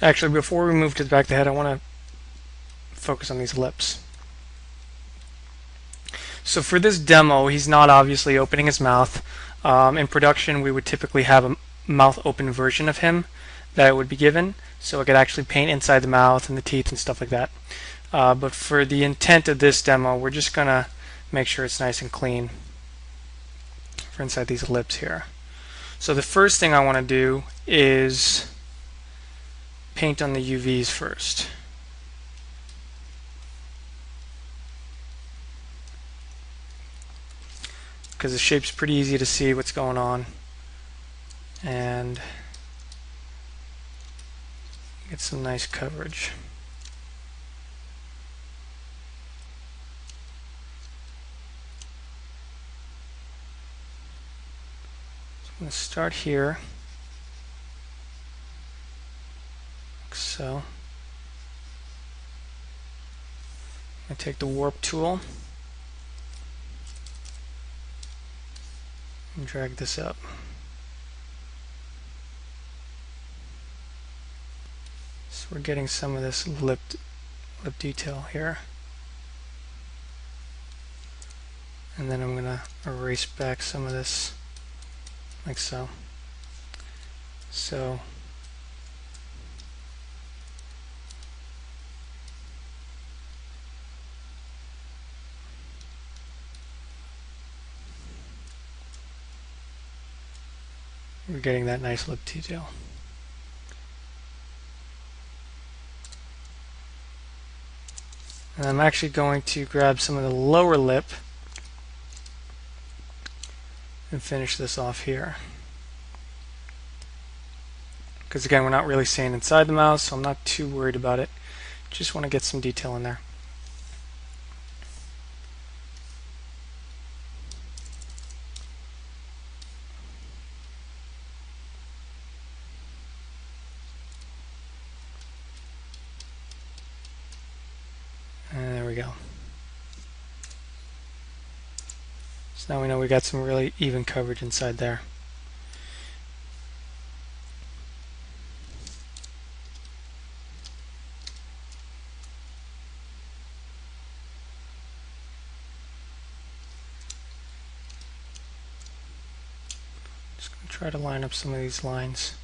Actually, before we move to the back of the head, I want to focus on these lips. So for this demo, he's not obviously opening his mouth. In production, we would typically have a mouth open version of him that would be given, so it could actually paint inside the mouth and the teeth and stuff like that. But for the intent of this demo, we're just going to make sure it's nice and clean for inside these lips here. So the first thing I want to do is paint on the UVs first. Because the shape's pretty easy to see what's going on, and get some nice coverage. So I'm going to start here, like so. I'm going to take the warp tool and drag this up. So we're getting some of this lip detail here. And then I'm going to erase back some of this like so. So we're getting that nice lip detail. And I'm actually going to grab some of the lower lip and finish this off here. Because again, we're not really seeing inside the mouth, so I'm not too worried about it. Just want to get some detail in there. And there we go. So now we know we got some really even coverage inside there. Just going to try to line up some of these lines.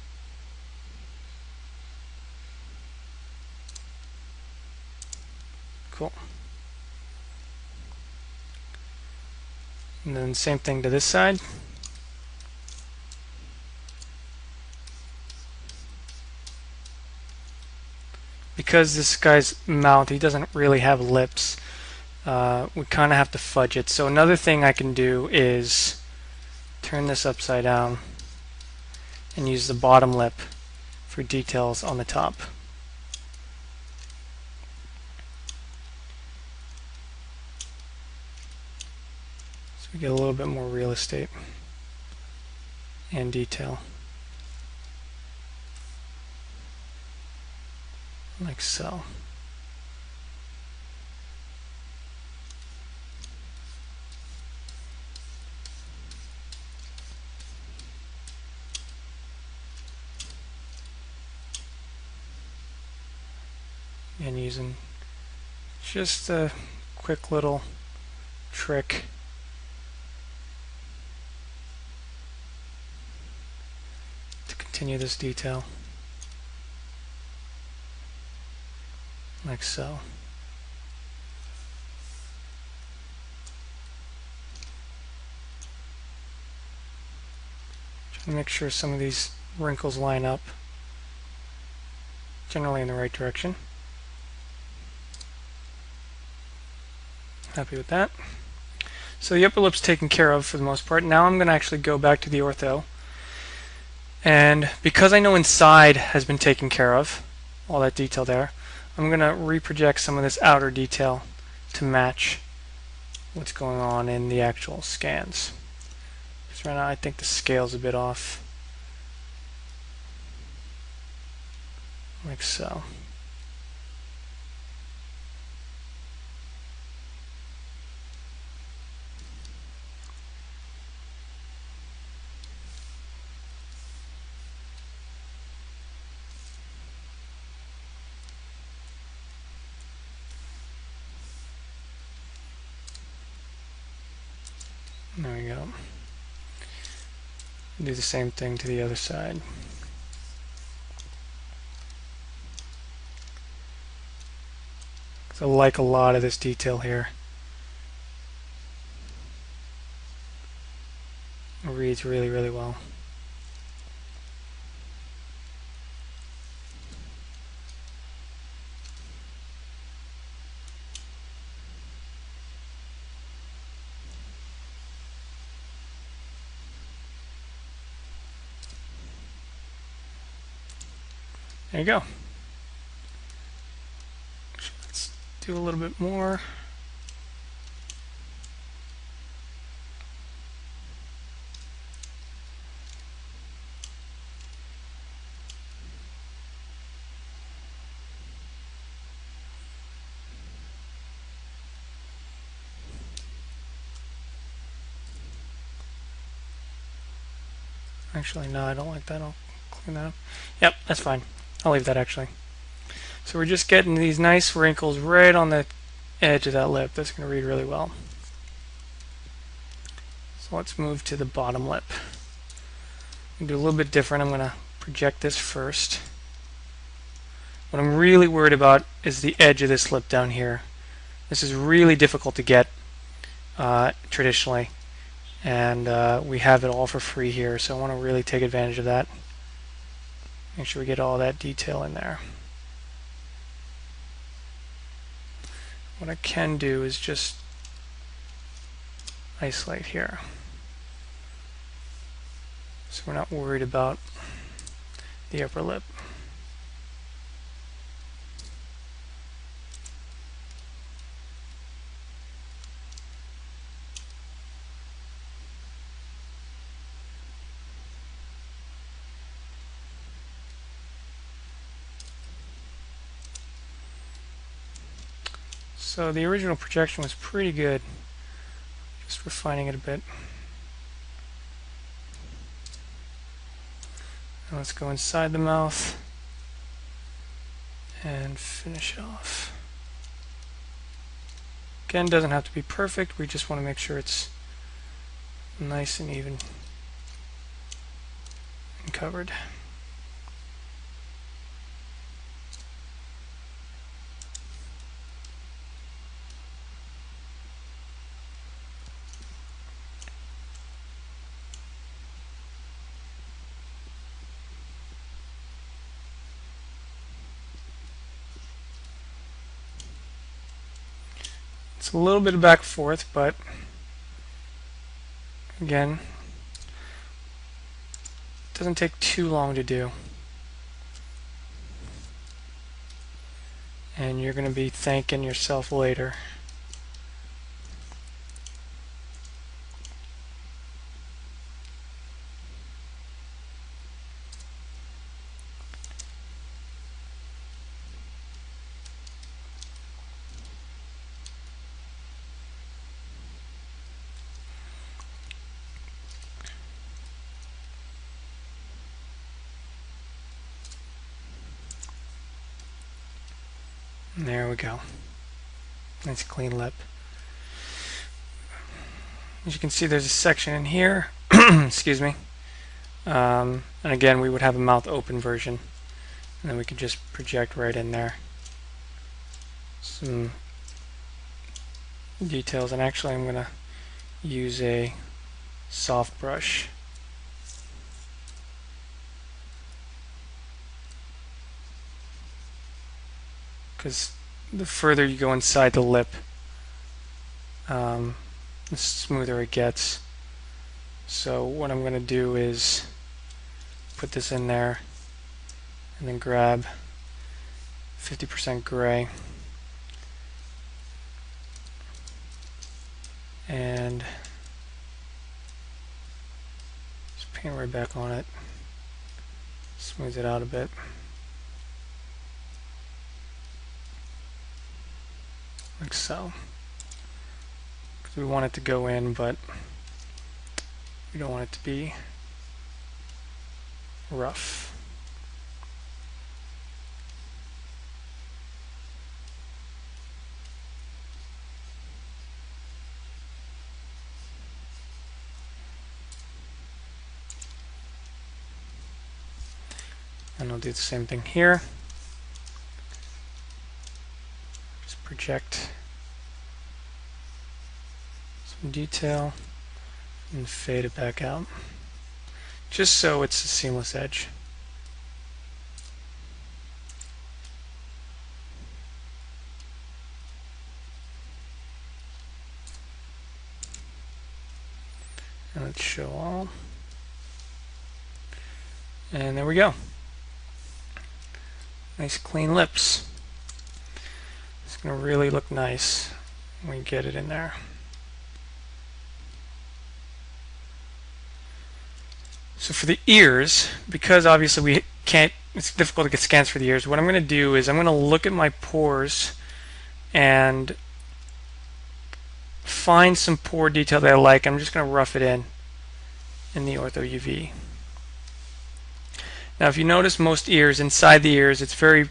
Cool. And then same thing to this side. Because this guy's mouth, he doesn't really have lips, we kind of have to fudge it. So another thing I can do is turn this upside down and use the bottom lip for details on the top. So we get a little bit more real estate and detail. Like so. And using just a quick little trick to continue this detail. Like so. Try to make sure some of these wrinkles line up generally in the right direction. Happy with that. So the upper lip's taken care of for the most part. Now I'm going to actually go back to the ortho, and because I know inside has been taken care of, all that detail there, I'm going to reproject some of this outer detail to match what's going on in the actual scans. Because right now I think the scale's a bit off. Like so. There we go. Do the same thing to the other side. I like a lot of this detail here. It reads really, really well. There you go. Let's do a little bit more. Actually, no, I don't like that. I'll clean that up. Yep, that's fine. I'll leave that actually. So we're just getting these nice wrinkles right on the edge of that lip. That's going to read really well. So let's move to the bottom lip. I'm going to do a little bit different. I'm going to project this first. What I'm really worried about is the edge of this lip down here. This is really difficult to get traditionally, and we have it all for free here, so I want to really take advantage of that. Make sure we get all that detail in there. What I can do is just isolate here, so we're not worried about the upper lip. So the original projection was pretty good. Just refining it a bit. And let's go inside the mouth and finish it off. Again, doesn't have to be perfect. We just want to make sure it's nice and even and covered. It's a little bit of back and forth, but again, it doesn't take too long to do. And you're going to be thanking yourself later. There we go. Nice clean lip. As you can see, there's a section in here. Excuse me. And again, we would have a mouth open version. And then we could just project right in there some details. And actually, I'm going to use a soft brush. Because the further you go inside the lip, the smoother it gets. So what I'm going to do is put this in there and then grab 50% gray and just paint right back on it, smooth it out a bit. Like so. Because we want it to go in, but we don't want it to be rough. And I'll do the same thing here. Just project some detail and fade it back out, just so it's a seamless edge. And let's show all. And there we go. Nice clean lips. It's going to really look nice when we get it in there. So for the ears, because obviously we can't, it's difficult to get scans for the ears, what I'm going to do is I'm going to look at my pores and find some pore detail that I like. I'm just going to rough it in the ortho UV. Now if you notice most ears, inside the ears, it's very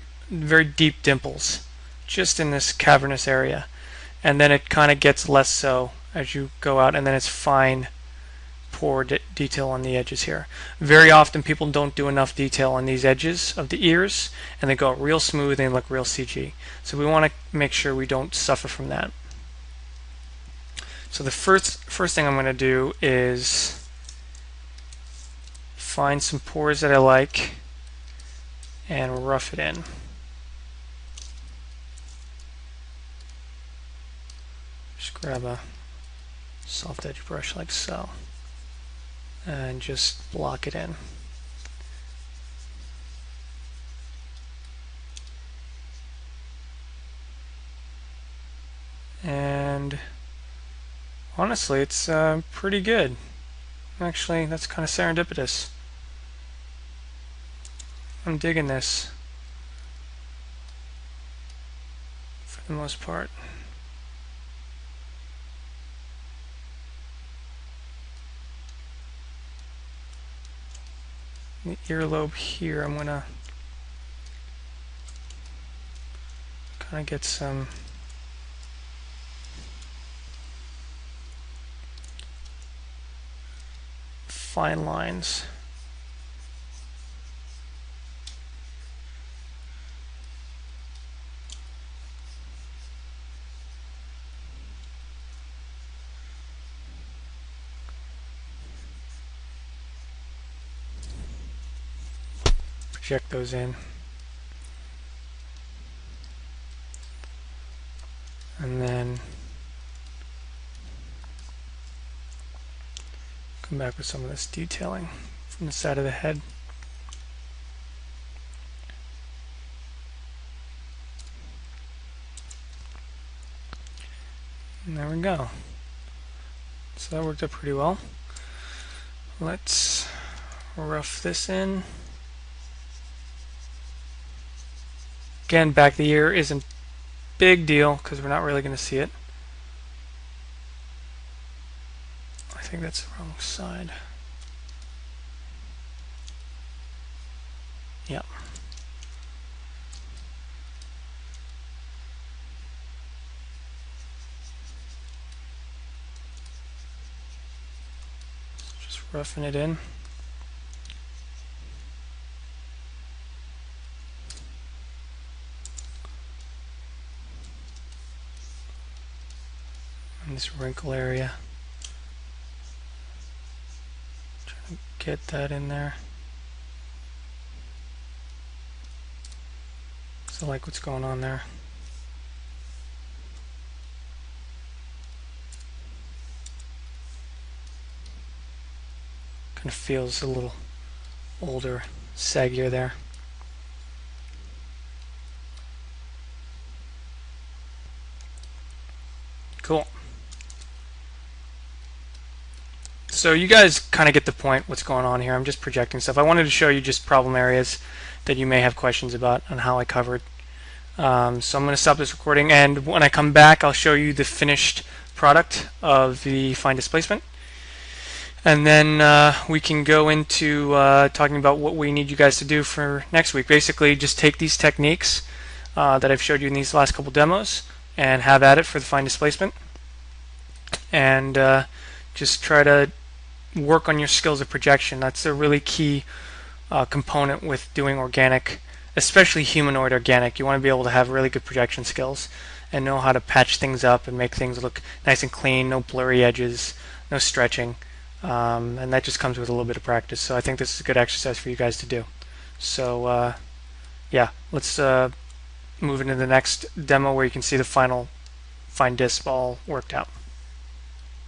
deep dimples, just in this cavernous area. And then it kind of gets less so as you go out, and then it's fine pore detail on the edges here. Very often people don't do enough detail on these edges of the ears, and they go out real smooth and look real CG. So we want to make sure we don't suffer from that. So the first thing I'm going to do is find some pores that I like and rough it in. Just grab a soft edge brush like so and just block it in. And honestly, it's pretty good. Actually, that's kind of serendipitous. I'm digging this for the most part. The earlobe here, I'm gonna kind of get some fine lines. Project those in. And then come back with some of this detailing from the side of the head. And there we go. So that worked out pretty well. Let's rough this in. Again, back of the ear isn't big deal because we're not really going to see it. I think that's the wrong side. Yep. Just roughing it in. And this wrinkle area. Trying to get that in there. So I like what's going on there. Kind of feels a little older, saggier there. Cool. So you guys kind of get the point what's going on here. I'm just projecting stuff. I wanted to show you just problem areas that you may have questions about on how I covered. So I'm going to stop this recording, and when I come back I'll show you the finished product of the fine displacement. And then we can go into talking about what we need you guys to do for next week. Basically just take these techniques that I've showed you in these last couple demos and have at it for the fine displacement. And just try to work on your skills of projection. That's a really key component with doing organic, especially humanoid organic. You want to be able to have really good projection skills and know how to patch things up and make things look nice and clean, no blurry edges, no stretching. And that just comes with a little bit of practice. So I think this is a good exercise for you guys to do. So yeah, let's move into the next demo where you can see the final FineDisp all worked out.